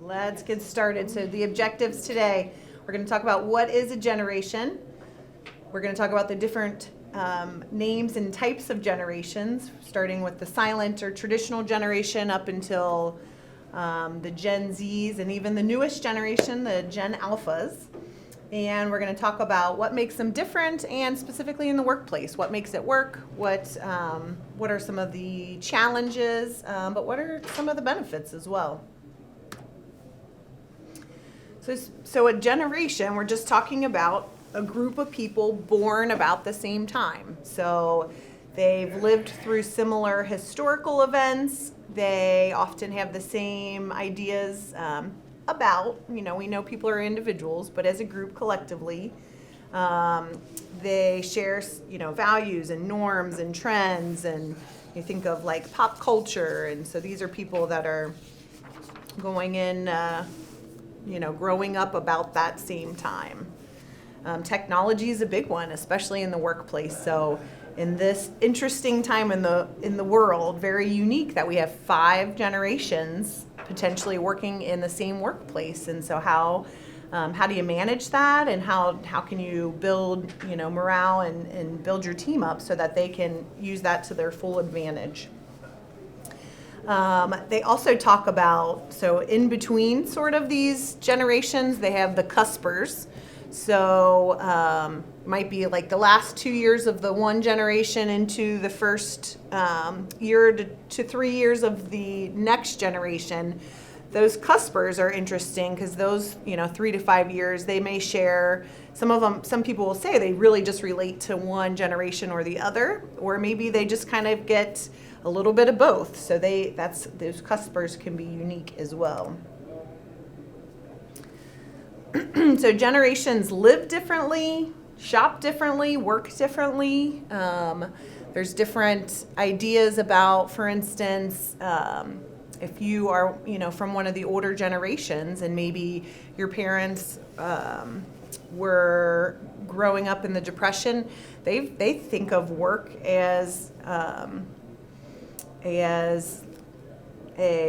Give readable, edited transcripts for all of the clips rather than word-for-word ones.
Let's get started. So the objectives today, we're going to talk about what is a generation. We're going to talk about the different names and types of generations, starting with the silent or traditional generation up until the Gen Zs and even the newest generation, the Gen Alphas. And we're going to talk about what makes them different, and specifically in the workplace, what makes it work, what are some of the challenges, but what are some of the benefits as well. So a generation, we're just talking about a group of people born about the same time. So they've lived through similar historical events. They often have the same ideas about, we know people are individuals, but as a group collectively, they share, values and norms and trends, and you think of like pop culture. And so these are people that are going in, growing up about that same time. Technology is a big one, especially in the workplace. So in this interesting time in the world, very unique that we have 5 generations potentially working in the same workplace. And so how do you manage that, and how can you build morale and build your team up so that they can use that to their full advantage? They also talk about, so in between sort of these generations, they have the cuspers. So might be like the last 2 years of the one generation into the first year to 3 years of the next generation. Those cuspers are interesting because those, 3 to 5 years, they may share, some people will say they really just relate to one generation or the other, or maybe they just kind of get a little bit of both. So those cuspers can be unique as well. So generations live differently, shop differently, work differently. There's different ideas about, for instance, if you are, from one of the older generations, and maybe your parents were growing up in the Depression, they think of work as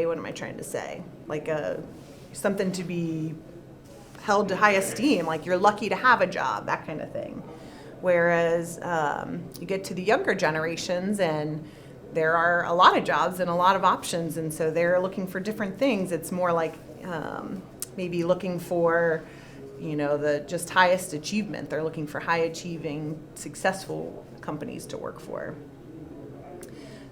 what am I trying to say? Like something to be held to high esteem, like you're lucky to have a job, that kind of thing. Whereas you get to the younger generations, and there are a lot of jobs and a lot of options, and so they're looking for different things. It's more like maybe looking for, the just highest achievement. They're looking for high achieving, successful companies to work for.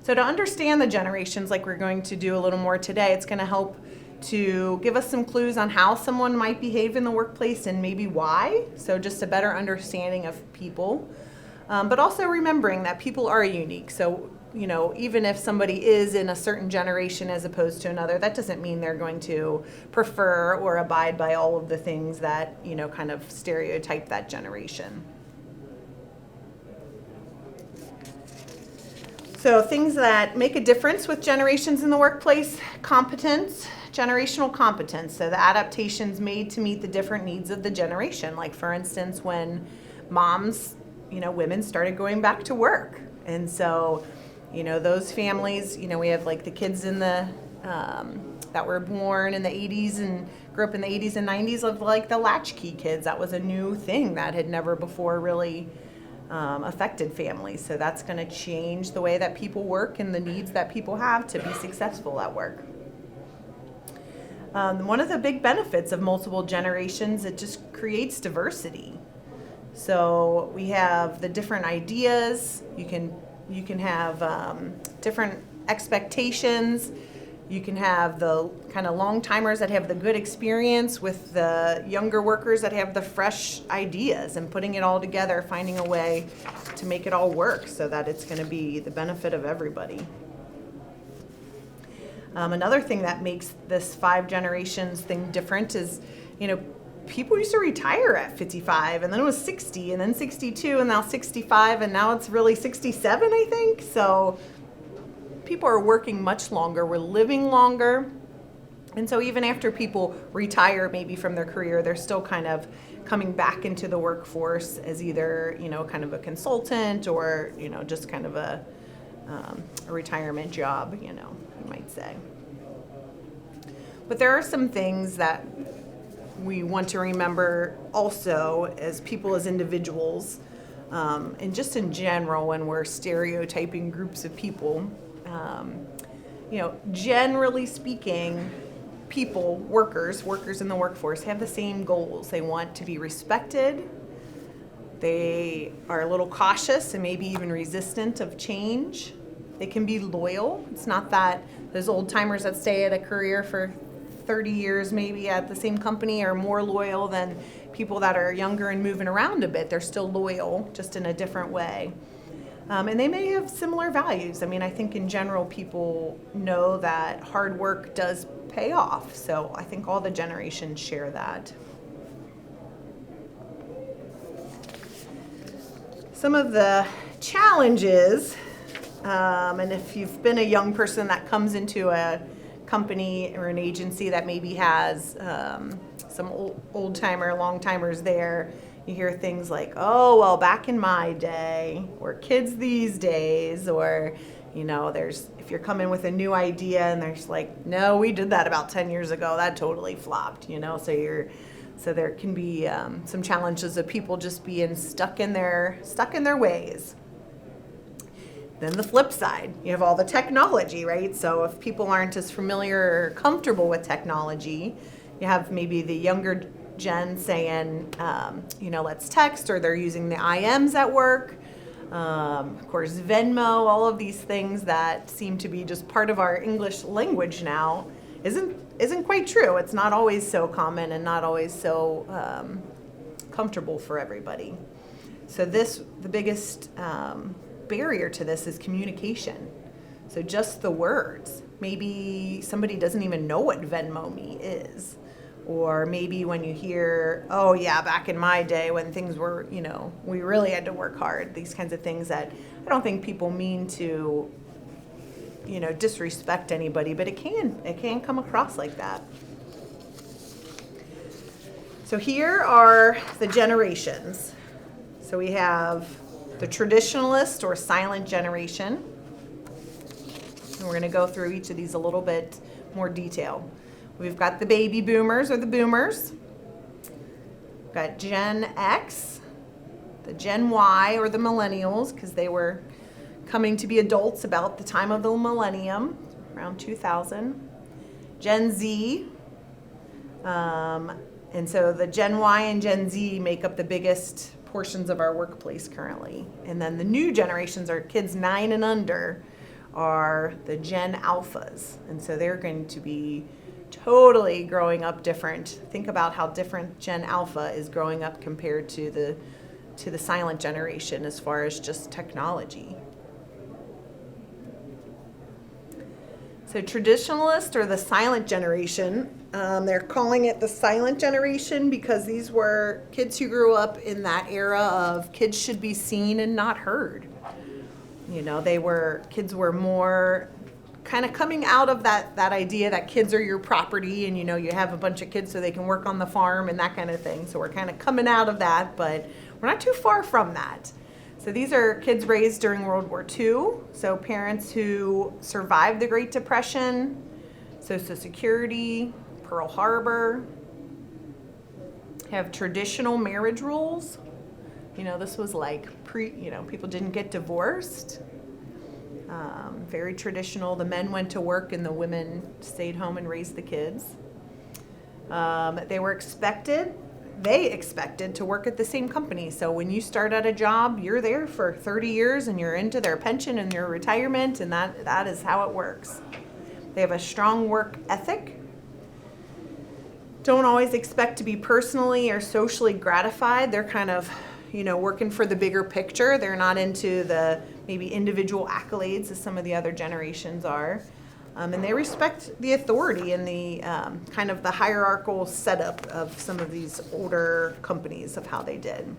So to understand the generations, like we're going to do a little more today, it's going to help to give us some clues on how someone might behave in the workplace and maybe why. So just a better understanding of people, but also remembering that people are unique. So, even if somebody is in a certain generation as opposed to another, that doesn't mean they're going to prefer or abide by all of the things that, kind of stereotype that generation. So things that make a difference with generations in the workplace: competence, generational competence. So the adaptations made to meet the different needs of the generation. Like for instance, when moms, women started going back to work. And so, those families, we have like the kids in the, that were born in the 80s and grew up in the 80s and 90s of like the latchkey kids. That was a new thing that had never before really affected families. So that's going to change the way that people work and the needs that people have to be successful at work. One of the big benefits of multiple generations, it just creates diversity. So we have the different ideas. You can have different expectations. You can have the kind of long timers that have the good experience with the younger workers that have the fresh ideas, and putting it all together, finding a way to make it all work so that it's going to be the benefit of everybody. Another thing that makes this 5 generations thing different is, people used to retire at 55, and then it was 60, and then 62, and now 65, and now it's really 67, I think. So people are working much longer. We're living longer. And so even after people retire maybe from their career, they're still kind of coming back into the workforce as either, kind of a consultant or, just kind of a retirement job, you might say. But there are some things that we want to remember also as people, as individuals, and just in general when we're stereotyping groups of people. Generally speaking, people, workers in the workforce have the same goals. They want to be respected. They are a little cautious and maybe even resistant of change. They can be loyal. It's not that those old timers that stay at a career for 30 years maybe at the same company are more loyal than people that are younger and moving around a bit. They're still loyal, just in a different way. And they may have similar values. I mean, I think in general people know that hard work does pay off. So I think all the generations share that. Some of the challenges, and if you've been a young person that comes into a company or an agency that maybe has some old timer, long timers there, you hear things like, oh, well, back in my day, or kids these days, or, if you're coming with a new idea and there's like, no, we did that about 10 years ago, that totally flopped, so there can be some challenges of people just being stuck in their ways. Then the flip side, you have all the technology, right? So if people aren't as familiar or comfortable with technology, you have maybe the younger gen saying, let's text, or they're using the IMs at work. Of course, Venmo, all of these things that seem to be just part of our English language now isn't quite true. It's not always so common and not always so comfortable for everybody. So the biggest barrier to this is communication. So just the words. Maybe somebody doesn't even know what Venmo Me is. Or maybe when you hear, oh yeah, back in my day when things were, we really had to work hard. These kinds of things that I don't think people mean to, disrespect anybody, but it can come across like that. So here are the generations. So we have the traditionalist or silent generation. And we're going to go through each of these a little bit more detail. We've got the baby boomers or the boomers. We've got Gen X, the Gen Y or the millennials, because they were coming to be adults about the time of the millennium, around 2000. Gen Z, and so the Gen Y and Gen Z make up the biggest portions of our workplace currently. And then the new generations are kids 9 and under are the Gen Alphas. And so they're going to be totally growing up different. Think about how different Gen Alpha is growing up compared to the silent generation as far as just technology. So traditionalist or the silent generation, they're calling it the silent generation because these were kids who grew up in that era of kids should be seen and not heard. Kids were more kind of coming out of that idea that kids are your property and you have a bunch of kids so they can work on the farm and that kind of thing. So we're kind of coming out of that, but we're not too far from that. So these are kids raised during World War II, so parents who survived the Great Depression, Social Security, Pearl Harbor, have traditional marriage rules. This was like people didn't get divorced. Very traditional. The men went to work and the women stayed home and raised the kids. They expected to work at the same company. So when you start at a job, you're there for 30 years and you're into their pension and their retirement, and that is how it works. They have a strong work ethic. Don't always expect to be personally or socially gratified. They're kind of, working for the bigger picture. They're not into the maybe individual accolades as some of the other generations are. And they respect the authority and the kind of the hierarchical setup of some of these older companies of how they did.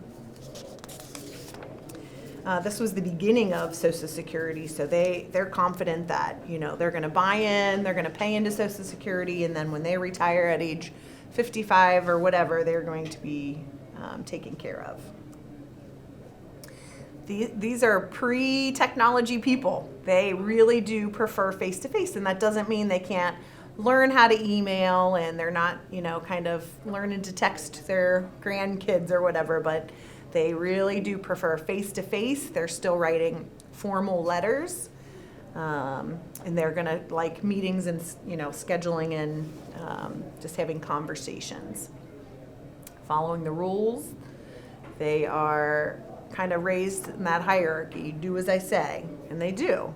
This was the beginning of Social Security, so they're confident that they're going to buy in, they're going to pay into Social Security, and then when they retire at age 55 or whatever, they're going to be taken care of. These are pre-technology people. They really do prefer face-to-face, and that doesn't mean they can't learn how to email, and they're not, kind of learning to text their grandkids or whatever, but they really do prefer face-to-face. They're still writing formal letters, and they're going to like meetings and, scheduling and just having conversations. Following the rules. They are kind of raised in that hierarchy. Do as I say, and they do.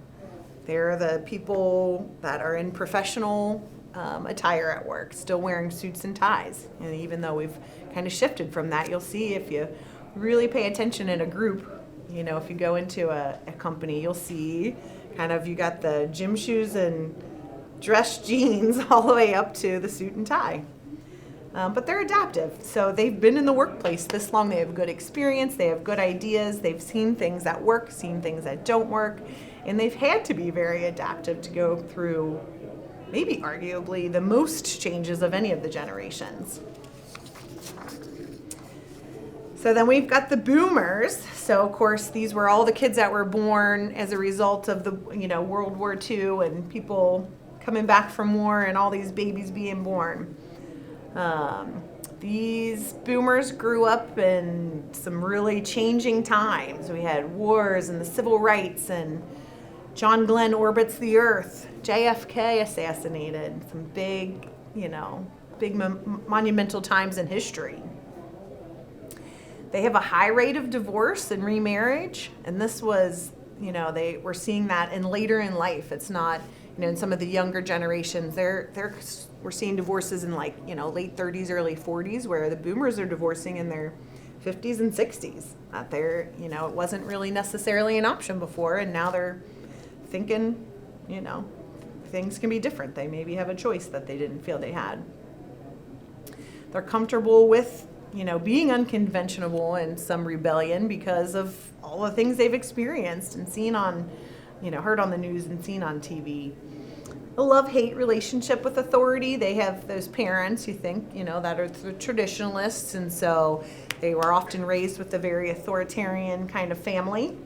They're the people that are in professional attire at work, still wearing suits and ties. And even though we've kind of shifted from that, you'll see if you really pay attention in a group, if you go into a company, you'll see kind of you got the gym shoes and dress jeans all the way up to the suit and tie. But they're adaptive. So they've been in the workplace this long. They have good experience. They have good ideas. They've seen things that work, seen things that don't work. And they've had to be very adaptive to go through maybe arguably the most changes of any of the generations. So then we've got the boomers. So of course these were all the kids that were born as a result of the World War II and people coming back from war and all these babies being born. These boomers grew up in some really changing times. We had wars and the civil rights, and John Glenn orbits the earth, JFK assassinated, some big, monumental times in history. They have a high rate of divorce and remarriage, and this was, they were seeing that in later in life. It's not, in some of the younger generations, we're seeing divorces in late 30s, early 40s, where the boomers are divorcing in their 50s and 60s. That it wasn't really necessarily an option before, and now they're thinking, things can be different. They maybe have a choice that they didn't feel they had. They're comfortable with, being unconventional and some rebellion because of all the things they've experienced and seen on, heard on the news and seen on TV. A love-hate relationship with authority. They have those parents, you think, that are the traditionalists, and so they were often raised with a very authoritarian kind of family.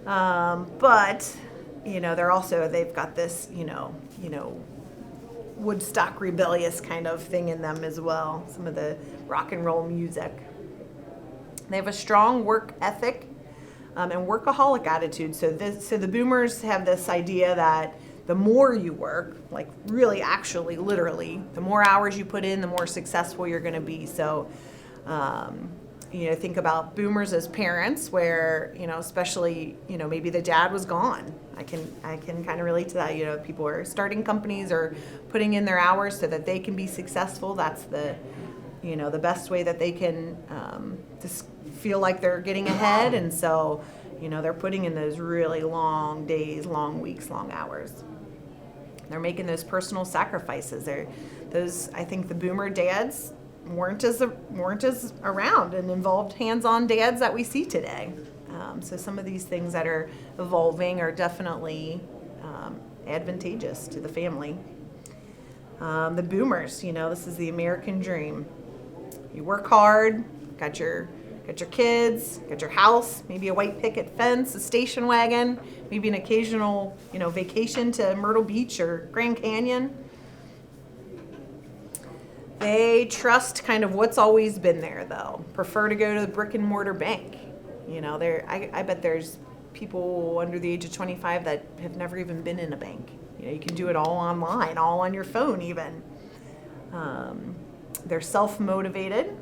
But, they've got this, Woodstock rebellious kind of thing in them as well, some of the rock and roll music. They have a strong work ethic and workaholic attitude. So the boomers have this idea that the more you work, like really actually literally, the more hours you put in, the more successful you're going to be. So think about boomers as parents where, especially, maybe the dad was gone. I can kind of relate to that. People are starting companies or putting in their hours so that they can be successful. That's the best way that they can just feel like they're getting ahead. And so, they're putting in those really long days, long weeks, long hours. They're making those personal sacrifices. I think the boomer dads weren't as around and involved hands-on dads that we see today. So some of these things that are evolving are definitely advantageous to the family. The boomers, this is the American dream. You work hard, got your kids, got your house, maybe a white picket fence, a station wagon, maybe an occasional, vacation to Myrtle Beach or Grand Canyon. They trust kind of what's always been there, though. Prefer to go to the brick and mortar bank. I bet there's people under the age of 25 that have never even been in a bank. You can do it all online, all on your phone even. They're self-motivated.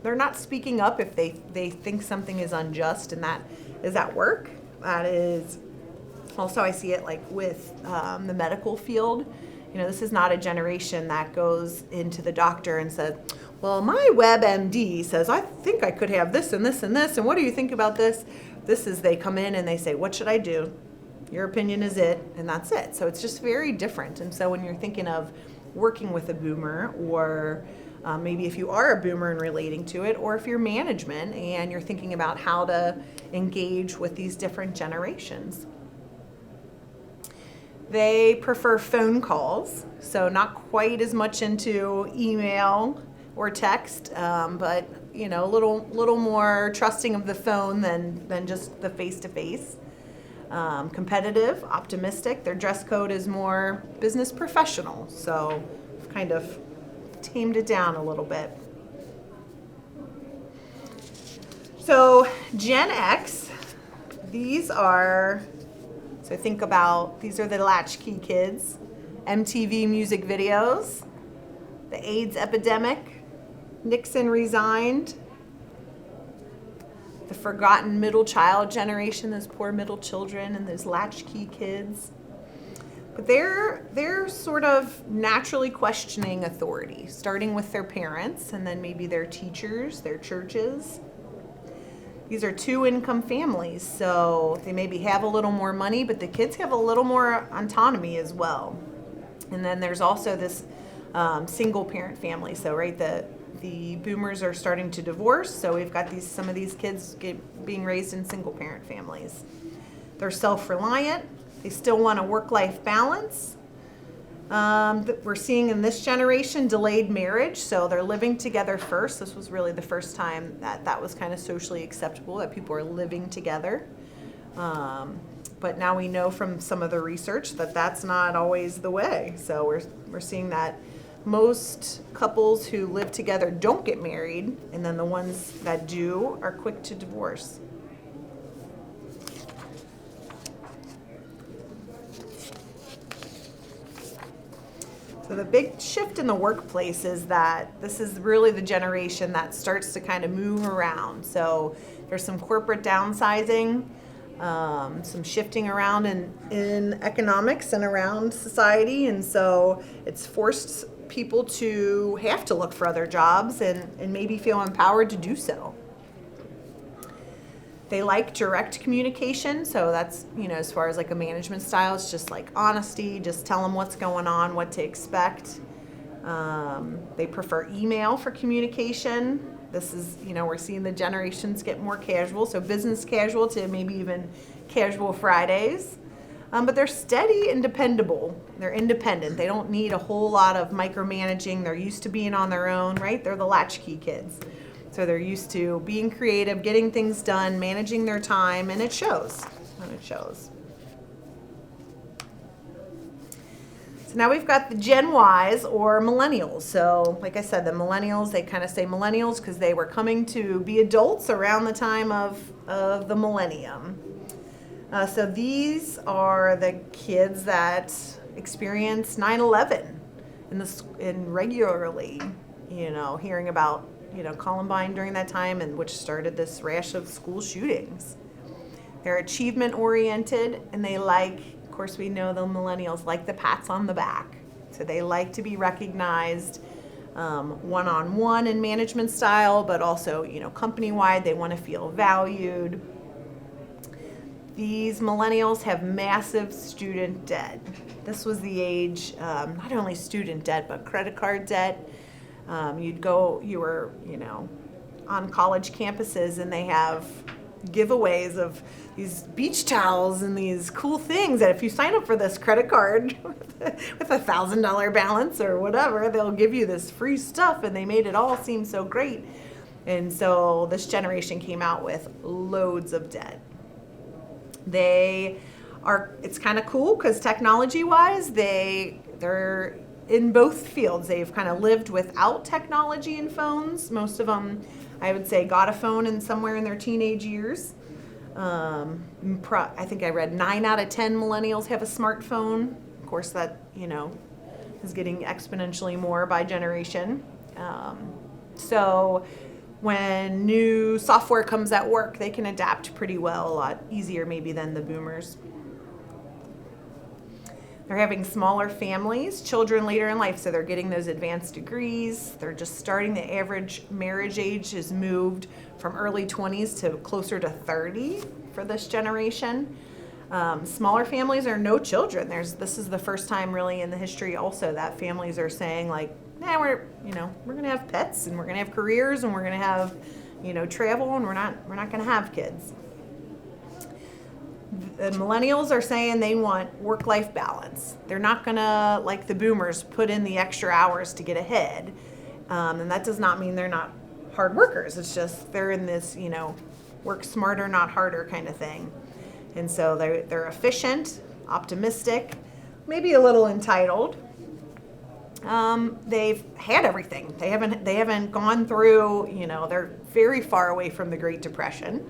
They're not speaking up if they think something is unjust, and that is at work. That is also, I see it like with the medical field. This is not a generation that goes into the doctor and says, well, my WebMD says, I think I could have this and this and this, and what do you think about this? This is, they come in and they say, what should I do? Your opinion is it, and that's it. So it's just very different. And so when you're thinking of working with a boomer, or maybe if you are a boomer and relating to it, or if you're management and you're thinking about how to engage with these different generations. They prefer phone calls, so not quite as much into email or text, but a little more trusting of the phone than just the face-to-face. competitive, optimistic. Their dress code is more business professional. So I've kind of tamed it down a little bit. So Gen X, these are, so think about, these are the latchkey kids, MTV music videos, the AIDS epidemic, Nixon resigned, the forgotten middle child generation, those poor middle children and those latchkey kids. But they're sort of naturally questioning authority, starting with their parents and then maybe their teachers, their churches. These are two-income families, so they maybe have a little more money, but the kids have a little more autonomy as well. And then there's also this single-parent family. So, right, the boomers are starting to divorce, so we've got some of these kids being raised in single-parent families. They're self-reliant. They still want a work-life balance. We're seeing in this generation delayed marriage, so they're living together first. This was really the first time that was kind of socially acceptable, that people are living together. But now we know from some of the research that that's not always the way. So we're seeing that most couples who live together don't get married, and then the ones that do are quick to divorce. So the big shift in the workplace is that this is really the generation that starts to kind of move around. So there's some corporate downsizing, some shifting around in economics and around society. And so it's forced people to have to look for other jobs and maybe feel empowered to do so. They like direct communication, so that's, as far as like a management style, it's just like honesty, just tell them what's going on, what to expect. They prefer email for communication. This is, we're seeing the generations get more casual, so business casual to maybe even casual Fridays. But they're steady and dependable. They're independent. They don't need a whole lot of micromanaging. They're used to being on their own, right? They're the latchkey kids. So they're used to being creative, getting things done, managing their time, and it shows. So now we've got the Gen Ys or millennials. So like I said, the millennials, they kind of say millennials because they were coming to be adults around the time of the millennium. So these are the kids that experience 9/11 and regularly, hearing about Columbine during that time, and which started this rash of school shootings. They're achievement oriented, and they of course we know the millennials like the pats on the back. So they like to be recognized one-on-one in management style, but also, company-wide, they want to feel valued. These millennials have massive student debt. This was the age, not only student debt, but credit card debt. You were, on college campuses, and they have giveaways of these beach towels and these cool things that if you sign up for this credit card with $1,000 balance or whatever, they'll give you this free stuff, and they made it all seem so great. And so this generation came out with loads of debt. It's kind of cool because technology-wise, they're in both fields. They've kind of lived without technology and phones. Most of them, I would say, got a phone somewhere in their teenage years. I think I read 9 out of 10 millennials have a smartphone. Of course, that, is getting exponentially more by generation. So when new software comes at work, they can adapt pretty well, a lot easier maybe than the boomers. They're having smaller families, children later in life, so they're getting those advanced degrees. They're just starting. The average marriage age has moved from early 20s to closer to 30 for this generation. Smaller families are no children. This is the first time really in the history also that families are saying we're going to have pets, and we're going to have careers, and we're going to have, travel, and we're not going to have kids. The millennials are saying they want work-life balance. They're not going to, like the boomers, put in the extra hours to get ahead. And that does not mean they're not hard workers. It's just they're in this, work smarter, not harder kind of thing. And so they're efficient, optimistic, maybe a little entitled. They've had everything. They haven't gone through, they're very far away from the Great Depression.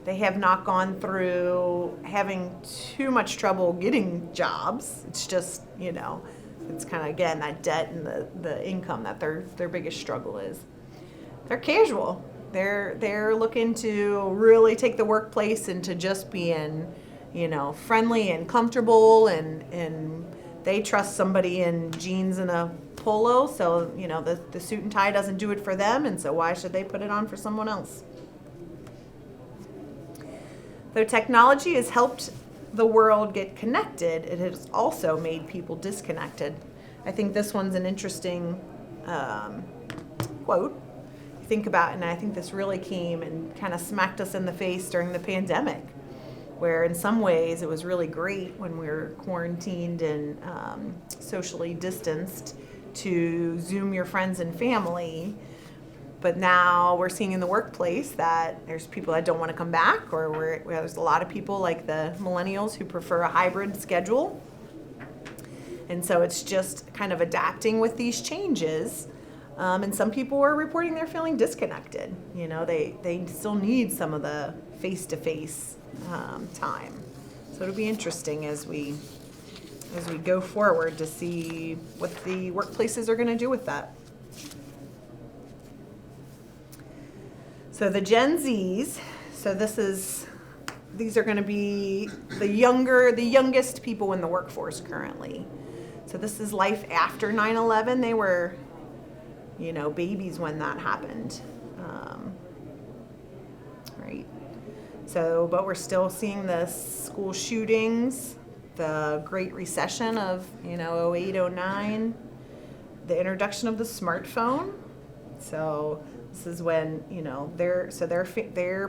They have not gone through having too much trouble getting jobs. It's just, it's kind of, again, that debt and the income that their biggest struggle is. They're casual. They're looking to really take the workplace into just being, friendly and comfortable, and they trust somebody in jeans and a polo. So, the suit and tie doesn't do it for them, and so why should they put it on for someone else? Though technology has helped the world get connected, it has also made people disconnected. I think this one's an interesting quote. Think about, and I think this really came and kind of smacked us in the face during the pandemic, where in some ways it was really great when we were quarantined and socially distanced to Zoom your friends and family. But now we're seeing in the workplace that there's people that don't want to come back, or there's a lot of people like the millennials who prefer a hybrid schedule. And so it's just kind of adapting with these changes. And some people are reporting they're feeling disconnected. They still need some of the face-to-face time. So it'll be interesting as we go forward to see what the workplaces are going to do with that. So the Gen Zs, these are going to be the youngest people in the workforce currently. So this is life after 9/11. They were, babies when that happened, right? So, but we're still seeing the school shootings, the Great Recession of, 08, 09, the introduction of the smartphone. So this is when, their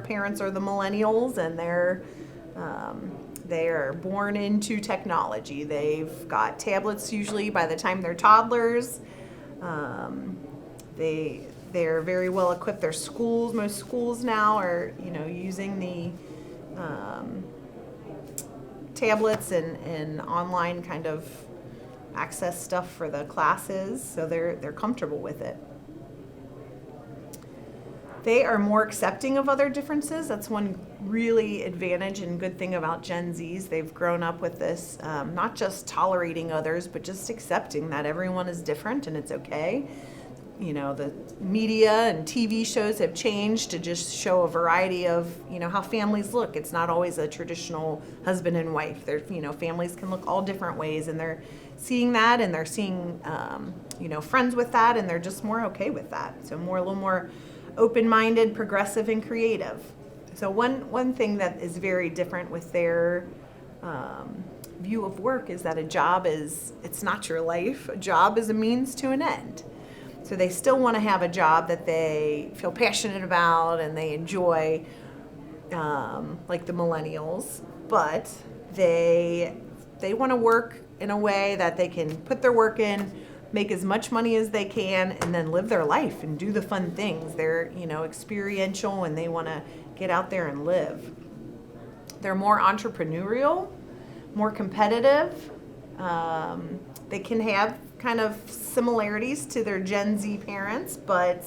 parents are the millennials, and they are born into technology. They've got tablets usually by the time they're toddlers. They're very well equipped. Their schools, most schools now are, using the tablets and online kind of access stuff for the classes. So they're comfortable with it. They are more accepting of other differences. That's one really advantage and good thing about Gen Zs. They've grown up with this, not just tolerating others, but just accepting that everyone is different and it's okay. The media and TV shows have changed to just show a variety of, how families look. It's not always a traditional husband and wife. Families can look all different ways, and they're seeing that, and they're seeing, friends with that, and they're just more okay with that. So a little more open-minded, progressive, and creative. So one thing that is very different with their view of work is that it's not your life. A job is a means to an end. So they still want to have a job that they feel passionate about and they enjoy, like the millennials, but they want to work in a way that they can put their work in, make as much money as they can, and then live their life and do the fun things. They're, experiential, and they want to get out there and live. They're more entrepreneurial, more competitive. They can have kind of similarities to their Gen Z parents, but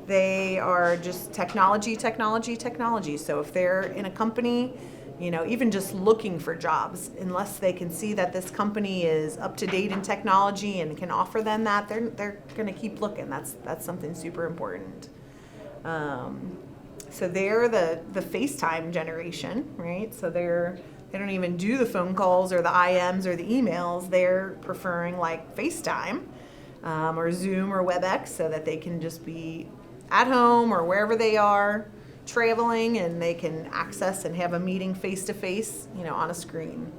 they are just technology. So if they're in a company, even just looking for jobs, unless they can see that this company is up to date in technology and can offer them that, they're going to keep looking. That's something super important. So they're the FaceTime generation, right? So they don't even do the phone calls or the IMs or the emails. They're preferring like FaceTime or Zoom or WebEx, so that they can just be at home or wherever they are traveling, and they can access and have a meeting face to face, on a screen.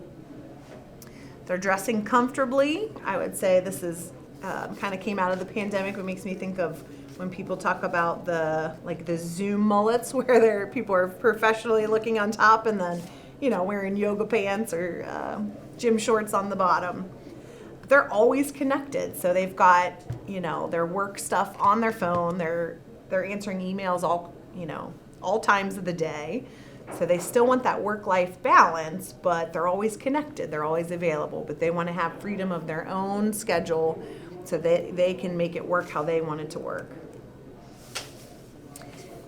They're dressing comfortably. I would say this is kind of came out of the pandemic. It makes me think of when people talk about the Zoom mullets, where people are professionally looking on top and then wearing yoga pants or gym shorts on the bottom. They're always connected, so they've got their work stuff on their phone. They're answering emails all times of the day. So they still want that work-life balance, but they're always connected. They're always available, but they want to have freedom of their own schedule so that they can make it work how they want it to work.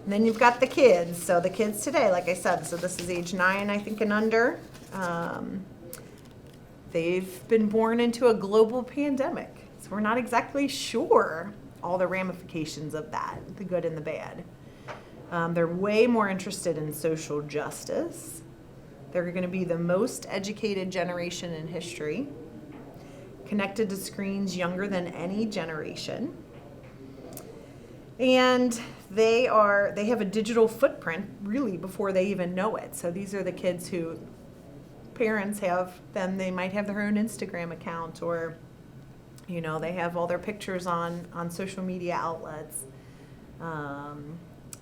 And then you've got the kids. So the kids today, like I said, so this is age 9, I think, and under. They've been born into a global pandemic. So we're not exactly sure all the ramifications of that, the good and the bad. They're way more interested in social justice. They're going to be the most educated generation in history, connected to screens younger than any generation. And they have a digital footprint really before they even know it. So these are the kids who parents have them. They might have their own Instagram account, or they have all their pictures on social media outlets.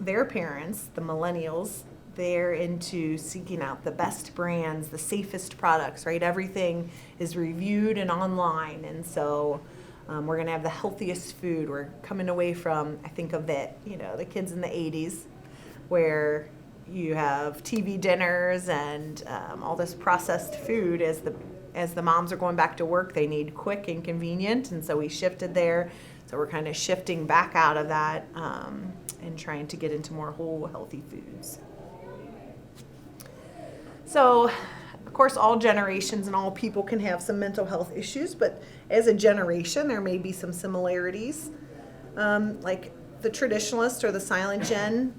Their parents, the millennials, they're into seeking out the best brands, the safest products, right? Everything is reviewed and online. And so we're going to have the healthiest food. We're coming away from, I think of the kids in the 80s where you have TV dinners and all this processed food. As the moms are going back to work, they need quick and convenient. And so we shifted there. So we're kind of shifting back out of that and trying to get into more whole, healthy foods. So, of course, all generations and all people can have some mental health issues, but as a generation, there may be some similarities. Like the traditionalist or the silent gen,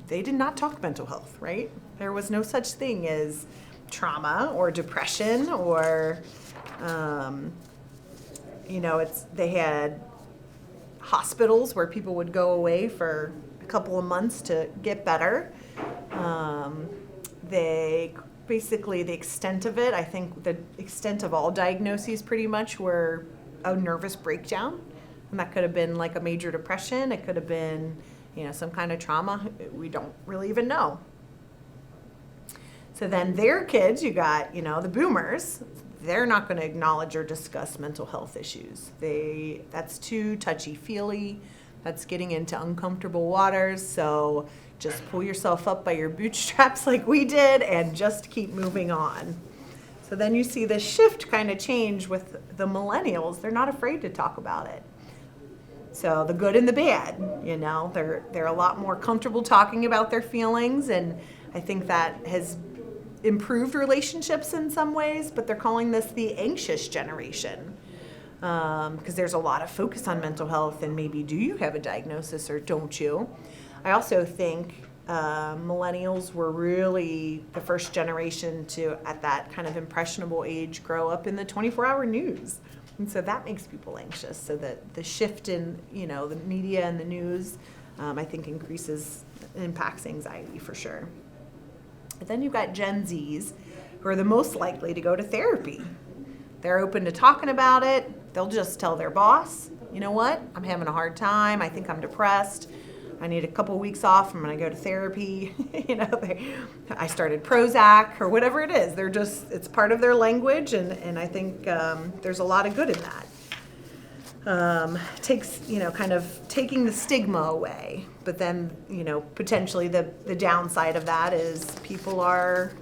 they did not talk mental health, right? There was no such thing as trauma or depression or, they had hospitals where people would go away for a couple of months to get better. Basically the extent of it, I think the extent of all diagnoses pretty much were a nervous breakdown. And that could have been like a major depression. It could have been, some kind of trauma. We don't really even know. So then their kids, you got, the boomers, they're not going to acknowledge or discuss mental health issues. That's too touchy-feely. That's getting into uncomfortable waters. So just pull yourself up by your bootstraps like we did and just keep moving on. So then you see this shift kind of change with the millennials. They're not afraid to talk about it. So the good and the bad, they're a lot more comfortable talking about their feelings, and I think that has improved relationships in some ways, but they're calling this the anxious generation because there's a lot of focus on mental health and maybe do you have a diagnosis or don't you? I also think millennials were really the first generation to, at that kind of impressionable age, grow up in the 24-hour news. And so that makes people anxious. So that the shift in, the media and the news, I think impacts anxiety for sure. But then you've got Gen Zs who are the most likely to go to therapy. They're open to talking about it. They'll just tell their boss, you know what, I'm having a hard time. I think I'm depressed. I need a couple of weeks off. I'm going to go to therapy. I started Prozac or whatever it is. It's part of their language, and I think there's a lot of good in that. Takes, kind of taking the stigma away. But then, potentially the downside of that is people are,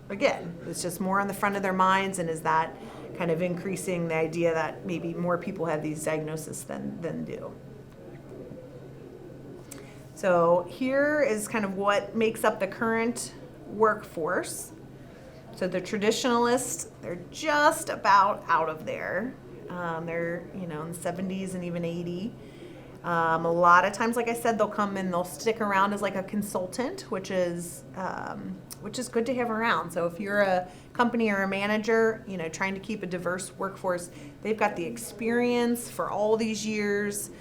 again, it's just more on the front of their minds, and is that kind of increasing the idea that maybe more people have these diagnoses than do. So here is kind of what makes up the current workforce. So the traditionalists, they're just about out of there. They're, in the 70s and even 80. A lot of times, like I said, they'll come and they'll stick around as like a consultant, which is good to have around. So if you're a company or a manager, trying to keep a diverse workforce, they've got the experience for all these years.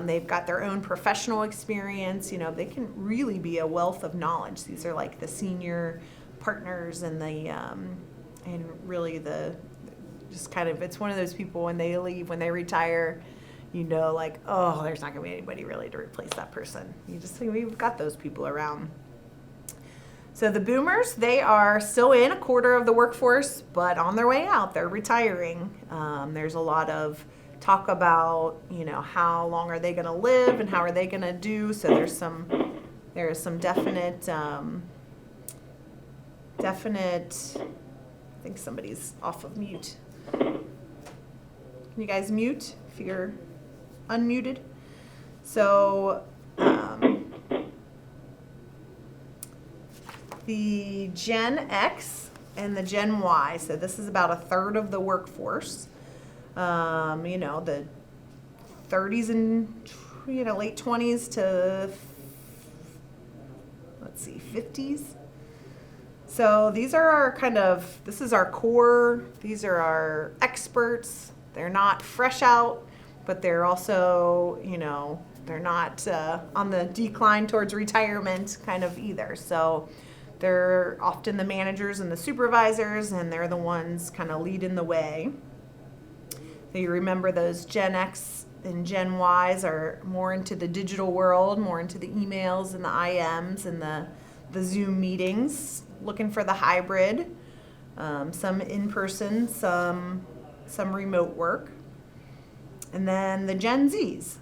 They've got their own professional experience. They can really be a wealth of knowledge. These are like the senior partners and and really just kind of, it's one of those people when they leave, when they retire, like, oh, there's not going to be anybody really to replace that person. You just think we've got those people around. So the boomers, they are still in a quarter of the workforce, but on their way out. They're retiring. There's a lot of talk about, how long are they going to live and how are they going to do. So there's some There is some definite, I think somebody's off of mute. Can you guys mute if you're unmuted? So, the Gen X and the Gen Y, so this is about a third of the workforce. The 30s and late 20s to 50s. So these are our this is our core, these are our experts. They're not fresh out, but they're also, they're not on the decline towards retirement kind of either. So they're often the managers and the supervisors, and they're the ones kind of leading the way. So you remember those Gen X and Gen Ys are more into the digital world, more into the emails and the IMs and the Zoom meetings, looking for the hybrid, some in-person, some remote work. And then the Gen Zs.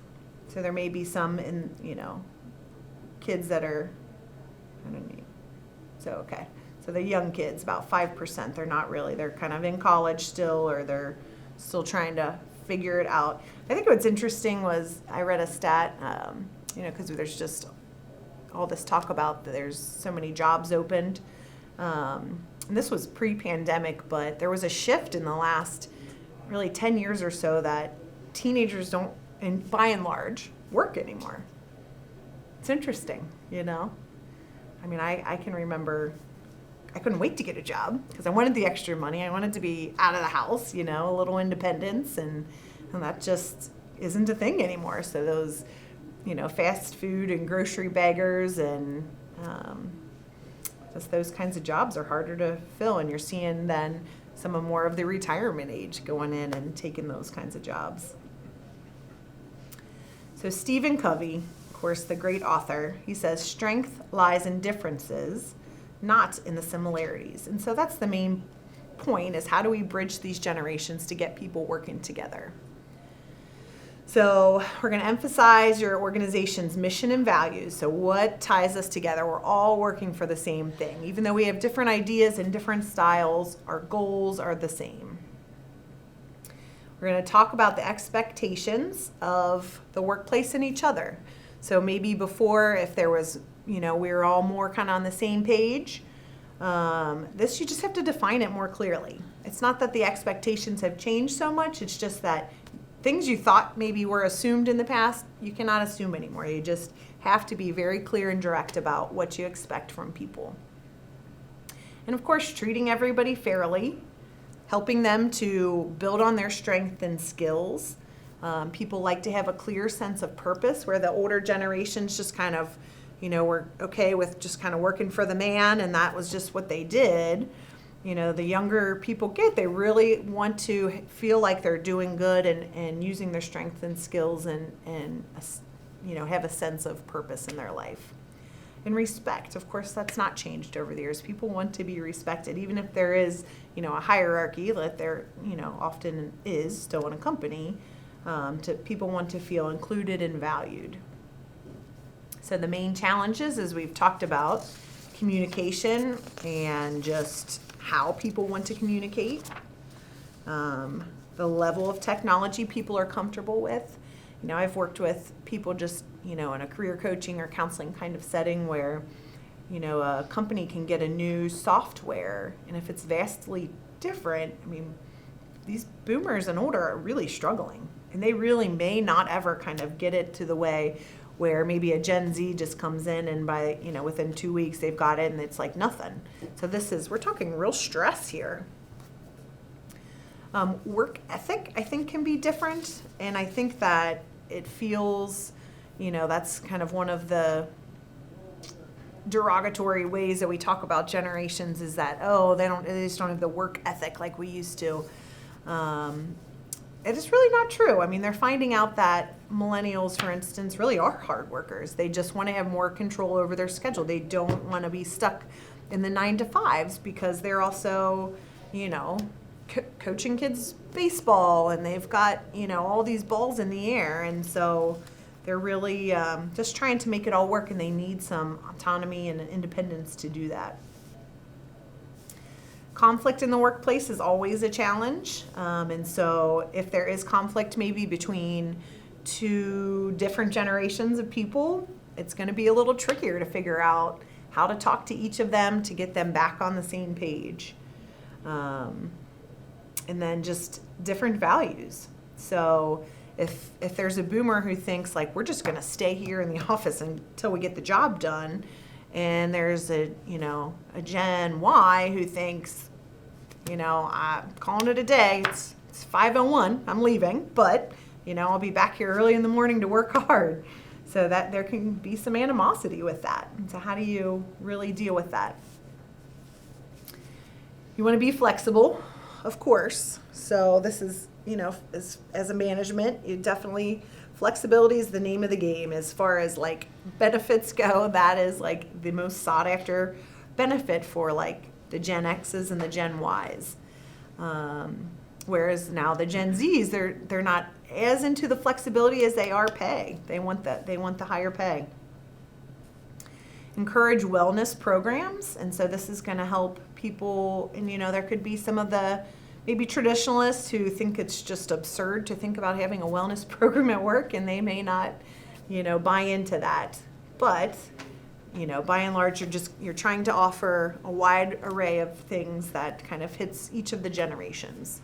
So there may be some kids that are, I don't know. So the young kids, about 5%, they're kind of in college still, or they're still trying to figure it out. I think what's interesting was I read a stat, because there's just all this talk about that there's so many jobs opened. And this was pre-pandemic, but there was a shift in the last really 10 years or so that teenagers don't, and by and large, work anymore. It's interesting, I mean, I can remember I couldn't wait to get a job because I wanted the extra money. I wanted to be out of the house, a little independence, and that just isn't a thing anymore. So those, fast food and grocery baggers and just those kinds of jobs are harder to fill, and you're seeing then some of more of the retirement age going in and taking those kinds of jobs. So Stephen Covey, of course, the great author, he says, strength lies in differences, not in the similarities. And so that's the main point, is how do we bridge these generations to get people working together? So we're going to emphasize your organization's mission and values. So what ties us together? We're all working for the same thing. Even though we have different ideas and different styles, our goals are the same. We're going to talk about the expectations of the workplace and each other. So maybe before, if there was, we were all more kind of on the same page, this, you just have to define it more clearly. It's not that the expectations have changed so much, it's just that things you thought maybe were assumed in the past, you cannot assume anymore. You just have to be very clear and direct about what you expect from people. And of course, treating everybody fairly, helping them to build on their strengths and skills. People like to have a clear sense of purpose, where the older generations just kind of, were okay with just kind of working for the man, and that was just what they did. The younger people they really want to feel like they're doing good and using their strengths and skills and have a sense of purpose in their life. And respect, of course, that's not changed over the years. People want to be respected, even if there is, a hierarchy that there, often is still in a company. People want to feel included and valued. So the main challenges, as we've talked about, communication and just how people want to communicate, the level of technology people are comfortable with. I've worked with people just, in a career coaching or counseling kind of setting where, a company can get a new software, and if it's vastly different, these boomers and older are really struggling, and they really may not ever kind of get it to the way where maybe a Gen Z just comes in and by, within 2 weeks they've got it and it's like nothing. So we're talking real stress here. Work ethic, I think, can be different, and I think that it feels, that's kind of one of the derogatory ways that we talk about generations, is that, they just don't have the work ethic like we used to. It is really not true. They're finding out that millennials, for instance, really are hard workers. They just want to have more control over their schedule. They don't want to be stuck in the 9 to 5s because they're also, coaching kids baseball, and they've got, all these balls in the air. And so They're really just trying to make it all work, and they need some autonomy and independence to do that. Conflict in the workplace is always a challenge. And so if there is conflict maybe between two different generations of people, it's going to be a little trickier to figure out how to talk to each of them to get them back on the same page. And then just different values. So if there's a boomer who thinks like, we're just going to stay here in the office until we get the job done, and there's a Gen Y who thinks, I'm calling it a day. It's 5:01. I'm leaving, but I'll be back here early in the morning to work hard. So that there can be some animosity with that. And so how do you really deal with that? You want to be flexible, of course. So this is, as a management, you definitely, flexibility is the name of the game. As far as like benefits go, that is like the most sought after benefit for like the Gen X's and the Gen Y's. Whereas now the Gen Z's, they're not as into the flexibility as they are pay. They want the higher pay. Encourage wellness programs, and so this is going to help people. And there could be some of the maybe traditionalists who think it's just absurd to think about having a wellness program at work, and they may not, buy into that. But by and large, you're trying to offer a wide array of things that kind of hits each of the generations.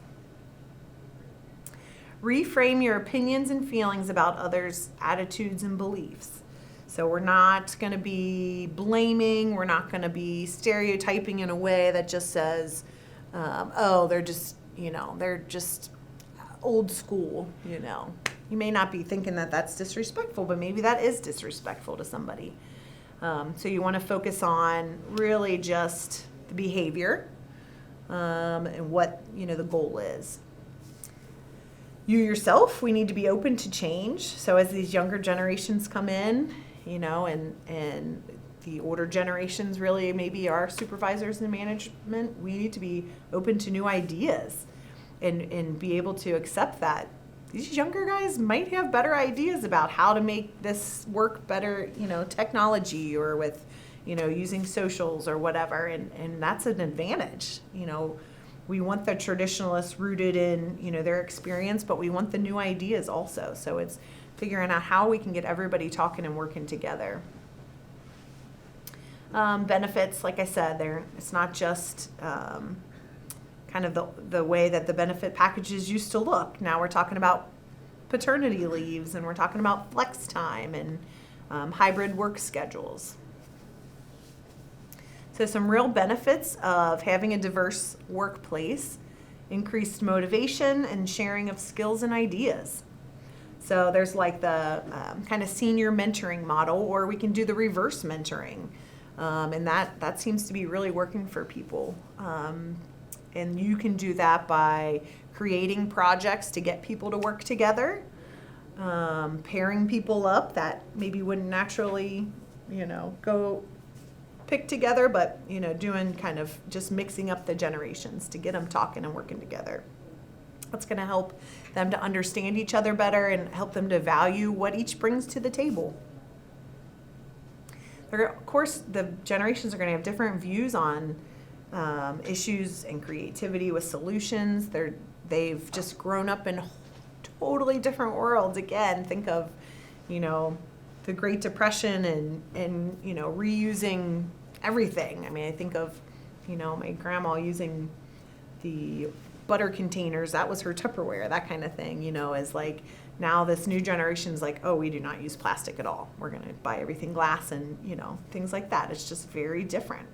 Reframe your opinions and feelings about others' attitudes and beliefs. So we're not going to be blaming. We're not going to be stereotyping in a way that just says, they're just old school, You may not be thinking that that's disrespectful, but maybe that is disrespectful to somebody. So you want to focus on really just the behavior and what, the goal is. You yourself, we need to be open to change. So as these younger generations come in, and the older generations really maybe our supervisors and management, we need to be open to new ideas and be able to accept that these younger guys might have better ideas about how to make this work better, technology or with, using socials or whatever. And that's an advantage. We want the traditionalists rooted in, their experience, but we want the new ideas also. So it's figuring out how we can get everybody talking and working together. Benefits, like I said, it's not just kind of the way that the benefit packages used to look. Now we're talking about paternity leaves, and we're talking about flex time and hybrid work schedules. So some real benefits of having a diverse workplace: increased motivation and sharing of skills and ideas. So there's like the kind of senior mentoring model, or we can do the reverse mentoring. And that seems to be really working for people. And you can do that by creating projects to get people to work together, pairing people up that maybe wouldn't naturally, go pick together, but, doing kind of just mixing up the generations to get them talking and working together. That's going to help them to understand each other better and help them to value what each brings to the table. Of course, the generations are going to have different views on issues and creativity with solutions. They've just grown up in totally different worlds. Again, think of, the Great Depression and reusing everything. I mean, I think of, my grandma using the butter containers. That was her Tupperware, that kind of thing, as like, now this new generation is like, oh, we do not use plastic at all. We're going to buy everything glass and, things like that. It's just very different.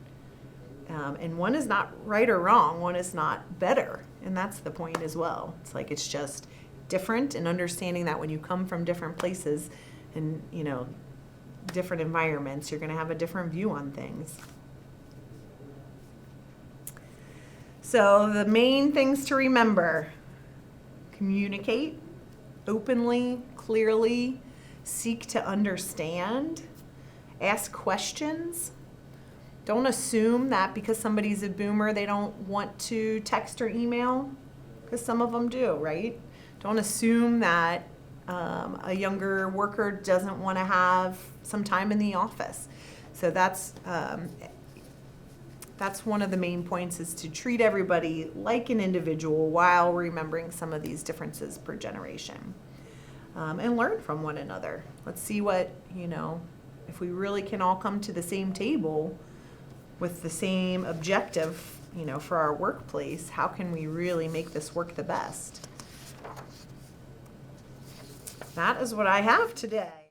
And one is not right or wrong. One is not better. And that's the point as well. It's like, it's just different, and understanding that when you come from different places and, different environments, you're going to have a different view on things. So the main things to remember: communicate openly, clearly, seek to understand, ask questions. Don't assume that because somebody's a boomer, they don't want to text or email, because some of them do, right? Don't assume that, A younger worker doesn't want to have some time in the office. So that's one of the main points, is to treat everybody like an individual while remembering some of these differences per generation. And learn from one another. Let's see what, if we really can all come to the same table with the same objective, for our workplace, how can we really make this work the best? That is what I have today.